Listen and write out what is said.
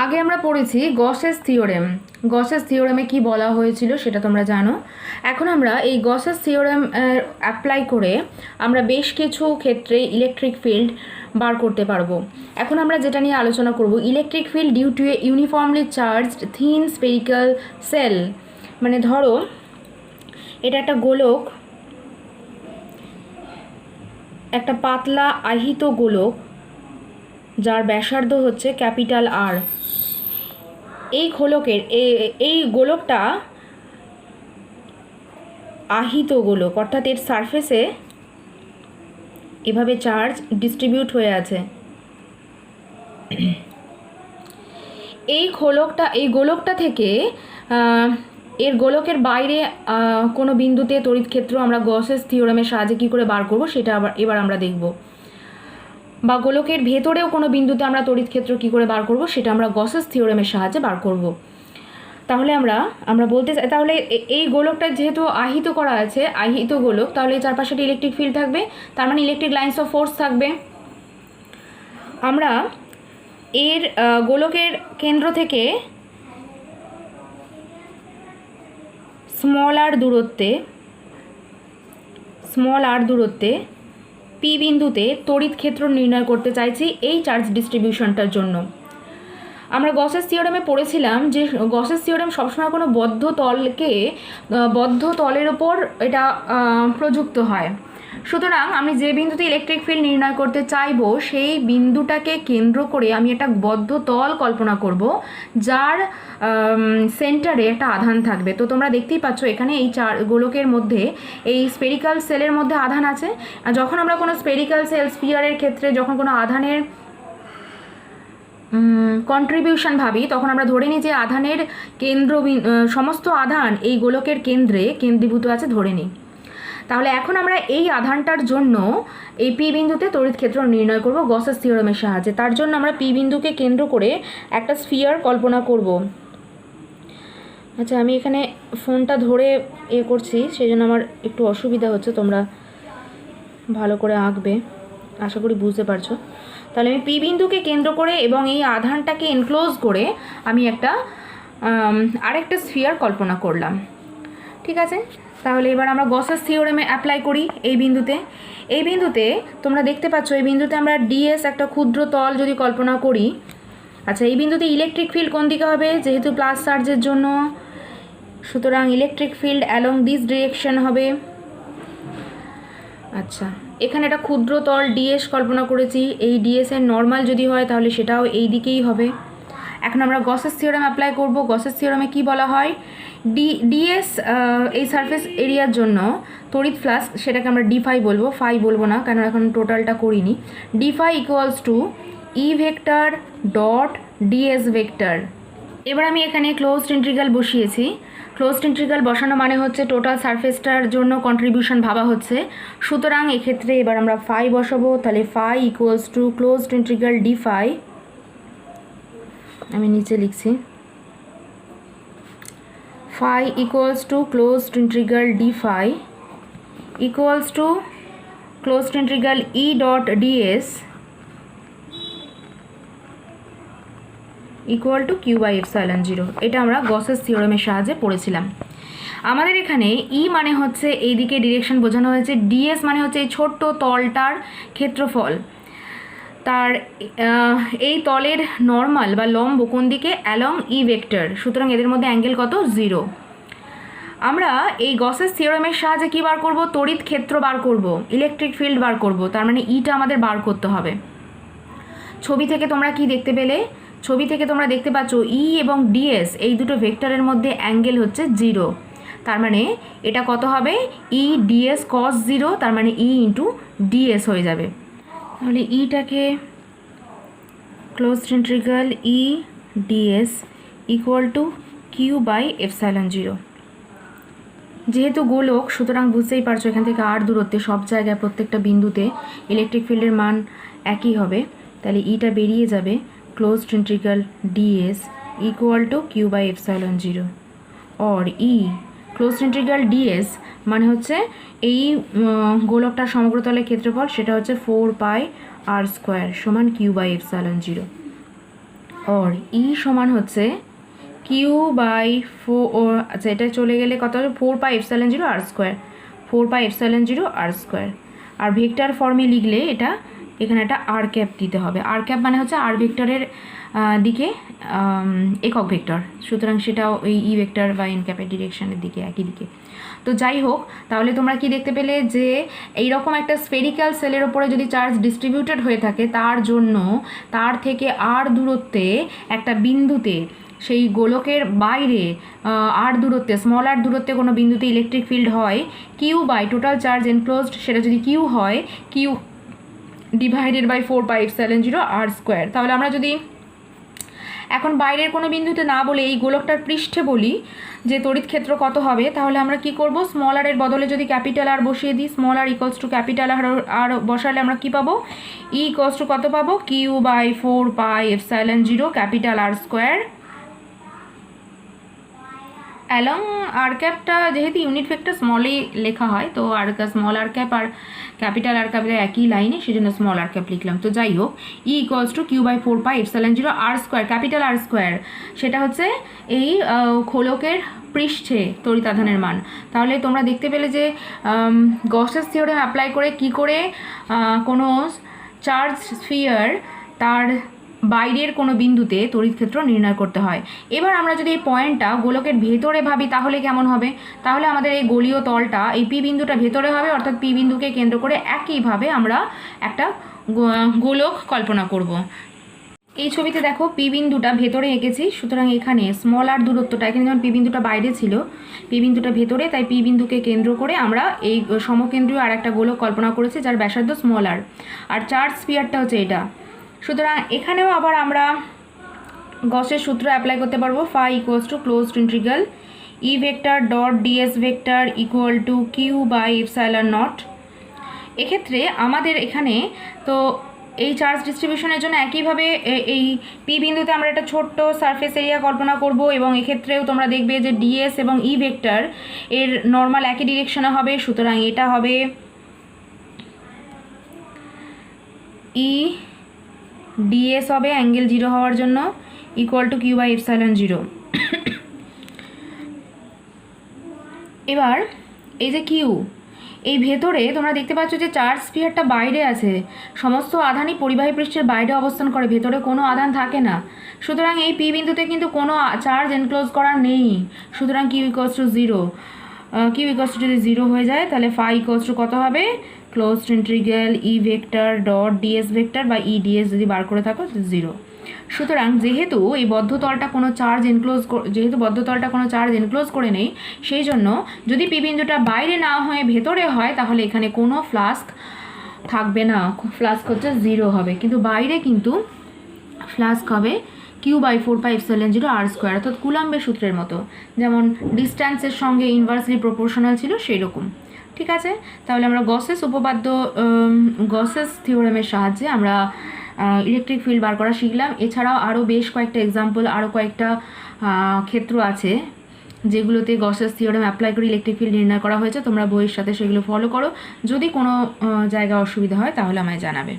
আগে আমরা পড়েছি গসেস থিওরেম। গসেস থিওরেমে কি বলা হয়েছিল সেটা তোমরা জানো। এখন আমরা এই গসেস থিওরেম অ্যাপ্লাই করে আমরা বেশ কিছু ক্ষেত্রে ইলেকট্রিক ফিল্ড বার করতে পারবো। এখন আমরা যেটা নিয়ে আলোচনা করব, electric field due to a uniformly charged thin spherical shell. মানে ধরো এটা একটা গোলক, একটা পাতলা আহিত গোলক যার ব্যাসার্ধ হচ্ছে ক্যাপিটাল আর। এই গোলকটা আহিত গোলক, অর্থাৎ এর সারফেসে এভাবে চার্জ ডিস্ট্রিবিউট হয়ে আছে। এই গোলকটা থেকে এর গোলকের বাইরে কোনো বিন্দুতে তড়িৎ ক্ষেত্র আমরা গসেস থিওরেমের সাহায্যে কী করে বার করব সেটা এবার আমরা দেখব। বা গোলকের ভেতরেও কোনো বিন্দুতে আমরা তড়িৎ ক্ষেত্র কী করে বার করব সেটা আমরা গসেস থিওরেমের সাহায্যে বার করব। তাহলে আমরা বলতে চাই, তাহলে এই গোলকটা যেহেতু আহিত করা আছে, আহিত গোলক, তাহলে চারপাশে একটা ইলেকট্রিক ফিল্ড থাকবে, তার মানে ইলেকট্রিক লাইন্স অফ ফোর্স থাকবে। আমরা এর গোলকের কেন্দ্র থেকে স্মল আর দূরত্বে পি বিন্দুতে তড়িৎ ক্ষেত্র নির্ণয় করতে চাইছি এই চার্জ ডিস্ট্রিবিউশনটার জন্য। আমরা গসেস থিওরেমে পড়েছিলাম যে গসেস থিওরেম সবসময় কোনো বদ্ধ তলের ওপর এটা প্রযুক্ত হয়। সুতরাং আমি যে বিন্দুতে ইলেকট্রিক ফিল্ড নির্ণয় করতে চাইবো সেই বিন্দুটাকে কেন্দ্র করে আমি একটা বদ্ধ তল কল্পনা করব, যার সেন্টারে একটা আধান থাকবে। তো তোমরা দেখতেই পাচ্ছ এখানে এই গোলকের মধ্যে এই স্পেরিক্যাল সেলের মধ্যে আধান আছে। আর যখন আমরা কোনো স্পেরিক্যাল সেল স্পিয়ারের ক্ষেত্রে যখন কোনো আধানের কন্ট্রিবিউশন ভাবি, তখন আমরা ধরে নিই যে আধানের সমস্ত আধান এই গোলকের কেন্দ্রে কেন্দ্রীভূত আছে ধরে নিই। তাহলে এখন আমরা এই আধানটার জন্য এই পি বিন্দুতে তড়িৎ ক্ষেত্র নির্ণয় করব গসেস থিওরেমের সাহায্যে। তার জন্য আমরা পি বিন্দুকে কেন্দ্র করে একটা স্ফিয়ার কল্পনা করব। আচ্ছা, আমি এখানে ফোনটা ধরে করছি, সেই জন্য আমার একটু অসুবিধা হচ্ছে, তোমরা ভালো করে আঁকবে, আশা করি বুঝতে পারছো। তাহলে আমি পি বিন্দুকে কেন্দ্র করে এবং এই আধানটাকে এনক্লোজ করে আমি আরেকটা স্ফিয়ার কল্পনা করলাম। ঠিক আছে, তাহলে এবার আমরা গসেস থিওরেমে অ্যাপ্লাই করি এই বিন্দুতে তোমরা দেখতে পাচ্ছ এই বিন্দুতে আমরা ডিএস একটা ক্ষুদ্র তল যদি কল্পনা করি। আচ্ছা, এই বিন্দুতে ইলেকট্রিক ফিল্ড কোন দিকে হবে? যেহেতু প্লাস চার্জের জন্য, সুতরাং electric field along this direction হবে। আচ্ছা, এখানে একটা ক্ষুদ্র তল ডিএস কল্পনা করেছি, এই ডিএস এর নর্মাল যদি হয় তাহলে সেটাও এই দিকেই হবে। এখন আমরা গসেস থিওরেম অ্যাপ্লাই করব। গসেস থিওরেমে কি বলা হয়? ডিএস এই সারফেস এরিয়ার জন্য তড়িৎ ফ্লাক্স, সেটাকে আমরা ডিফাই বলবো, ফাই বলবো না, কারণ এখন টোটালটা করিনি। Defy equals to E vector dot DS vector. এবার আমি এখানে ক্লোজড ইন্টিগ্রাল বসিয়েছি। ক্লোজড ইন্টিগ্রাল বসানো মানে হচ্ছে টোটাল সারফেসটার জন্য কন্ট্রিবিউশন ভাবা হচ্ছে। সুতরাং এক্ষেত্রে এবার আমরা ফাই বসাবো। তাহলে phi equals to closed integral D phi, আমি নিচে লিখছি, phi equals to closed integral D phi equals to closed integral E dot DS equal to Q by epsilon 0। এটা আমরা গসেস থিওরেমের সাহায্যে পড়েছিলাম। আমাদের এখানে ই মানে হচ্ছে এই দিকে ডিরেকশন বোঝানো হয়েছে, ডিএস মানে হচ্ছে এই ছোট্ট তলটার ক্ষেত্রফল, তার এই তলের নর্মাল বা লম্ব কোন দিকে? Along E vector. সুতরাং এদের মধ্যে অ্যাঙ্গেল কত? 0। আমরা এই গসেস থিওরেমের সাহায্যে কী বার করব? তড়িৎ ক্ষেত্র বার করব, ইলেকট্রিক ফিল্ড বার করব। তার মানে ইটা আমাদের বার করতে হবে। ছবি থেকে তোমরা কি দেখতে পেলে? ছবি থেকে তোমরা দেখতে পাচ্ছ ই এবং ডিএস এই দুটো ভেক্টরের মধ্যে অ্যাঙ্গেল হচ্ছে 0। তার মানে এটা কত হবে? ই ডিএস কস 0, তার মানে ই ইন্টু ডিএস হয়ে যাবে। তাহলে ইটাকে closed integral E DS equal to Q by epsilon 0। যেহেতু গোলক, সুতরাং বুঝতেই পারছো এখান থেকে আর দূরত্বে সব জায়গায় প্রত্যেকটা বিন্দুতে ইলেকট্রিক ফিল্ডের মান একই হবে। তাহলে ইটা বেরিয়ে যাবে closed integral DS equal to Q by epsilon 0, or E closed integral DS মানে হচ্ছে এই গোলকটার সমগ্রতলের ক্ষেত্রফল, সেটা হচ্ছে 4 পাই আর স্কোয়ার সমান কিউ বাই এপসাইলন 0। और ই সমান হচ্ছে কিউ বাই আচ্ছা এটা চলে গেলে কত হবে 4πε0r², 4πε0r²। আর ভেক্টর ফর্মে লিখলে এটা এখানে একটা আর ক্যাপ দিতে হবে। আর ক্যাপ মানে হচ্ছে আর ভেক্টরের দিকে একক ভেক্টর, সুতরাং সেটাও এই ই ভেক্টর বা এন ক্যাপের ডিরেকশনের দিকে একই দিকে। তো যাই হোক, তাহলে তোমরা কি দেখতে পেলে যে এইরকম একটা স্ফেরিক্যাল সেলের ওপরে যদি চার্জ ডিস্ট্রিবিউটেড হয়ে থাকে, তার জন্য তার থেকে আর দূরত্বে একটা বিন্দুতে, সেই গোলকের বাইরে আর দূরত্বে, স্মল আর দূরত্বে কোনো বিন্দুতে ইলেকট্রিক ফিল্ড হয় Q by total charge enclosed, সেটা যদি কিউ হয় কিউ ডিভাইডেড বাই 4πε0r²। তাহলে আমরা যদি এখন বাইরের কোনো বিন্দুতে না বলে এই গোলকটার পৃষ্ঠে বলি যে তড়িৎ ক্ষেত্র কত হবে, তাহলে আমরা কি করব, স্মল আর এর বদলে যদি ক্যাপিটাল আর বসিয়ে দিই, small R equals to capital R বসালে আমরা কি পাবো, ই ইকুয়ালস টু কত পাবো, Q by 4πε0 capital r²। Along R ক্যাপটা যেহেতু ইউনিট ভেক্টর স্মলেই লেখা হয়, তো R small R cap R capital R capital একই লাইনে, সেজন্য স্মল আর ক্যাপ লিখলাম। তো যাই হোক, E equals to Q by 4πε0r², capital r², সেটা হচ্ছে এই খোলকের পৃষ্ঠে তড়িৎ আধানের মান। তাহলে তোমরা দেখতে পেলে যে গসেস থিওরেম অ্যাপ্লাই করে কি করে কোনো চার্জ স্ফিয়ার তার বাইরের কোনো বিন্দুতে তড়িৎ ক্ষেত্র নির্ণয় করতে হয়। এবার আমরা যদি এই পয়েন্টটা গোলকের ভেতরে ভাবি তাহলে কেমন হবে, তাহলে আমাদের এই গোলীয় তলটা এই পি বিন্দুটা ভেতরে হবে, অর্থাৎ পি বিন্দুকে কেন্দ্র করে একইভাবে আমরা একটা গোলক কল্পনা করব। এই ছবিতে দেখো পি বিন্দুটা ভেতরে এঁকেছি, সুতরাং এখানে স্মল আর দূরত্বটা, এখানে যেমন পি বিন্দুটা বাইরে ছিল, পি বিন্দুটা ভেতরে, তাই পি বিন্দুকে কেন্দ্র করে আমরা এই সমকেন্দ্রীয় আর একটা গোলক কল্পনা করেছি যার ব্যাসার্ধ স্মল আর চার্জ স্ফিয়ারটা হচ্ছে এটা। সুতরাং এখানেও আবার আমরা গসের সূত্র অ্যাপ্লাই করতে পারবো, phi equals to closed integral E vector dot DS vector equal to Q by epsilon naught. এক্ষেত্রে আমাদের এখানে তো এই চার্জ ডিস্ট্রিবিউশনের জন্য একইভাবে এই পি বিন্দুতে আমরা একটা ছোট্ট সারফেস এরিয়া কল্পনা করব, এবং এক্ষেত্রেও তোমরা দেখবে যে ডিএস এবং ই ভেক্টর এর নর্মাল একই ডিরেকশনে হবে, সুতরাং এটা হবে ই ডিএস হবে অ্যাঙ্গেল 0 হওয়ার জন্য equal to Q by epsilon 0। এবার এই যে কিউ, এই ভেতরে তোমরা দেখতে পাচ্ছ যে চার্জ স্ফিয়ারটা বাইরে আছে, সমস্ত আধানই পরিবাহী পৃষ্ঠের বাইরে অবস্থান করে, ভেতরে কোনো আধান থাকে না। সুতরাং এই পি বিন্দুতে কিন্তু কোনো চার্জ এনক্লোজ করা নেই, সুতরাং Q equals to 0। Q equals to যদি 0 হয়ে যায় তাহলে ফাই ইকুয়ালস টু কত হবে, closed integral E vector dot DS vector বা ই ডিএস যদি বার করে থাকো 0। সুতরাং যেহেতু এই বদ্ধতলটা কোনো চার্জ এনক্লোজ করে নেই, সেই জন্য যদি পি বিন্দুটা বাইরে না হয়ে ভেতরে হয় তাহলে এখানে কোনো ফ্লাস্ক থাকবে না, ফ্লাস্ক হচ্ছে 0 হবে, কিন্তু বাইরে কিন্তু ফ্লাস্ক হবে কিউ বাই 4πε0r², অর্থাৎ কুলাম্বের সূত্রের মতো, যেমন ডিস্ট্যান্সের সঙ্গে ইনভার্সলি প্রপোর্শনাল ছিল সেই রকম। ঠিক আছে, তাহলে আমরা গসেস থিওরেমের সাহায্যে আমরা ইলেকট্রিক ফিল্ড বার করা শিখলাম। এছাড়াও আরও বেশ কয়েকটা এক্সাম্পল, আরও কয়েকটা ক্ষেত্র আছে যেগুলোতে গসেস থিওরেম অ্যাপ্লাই করে ইলেকট্রিক ফিল্ড নির্ণয় করা হয়েছে। তোমরা বইয়ের সাথে সেগুলো ফলো করো, যদি কোনো জায়গায় অসুবিধা হয় তাহলে আমায় জানাবে।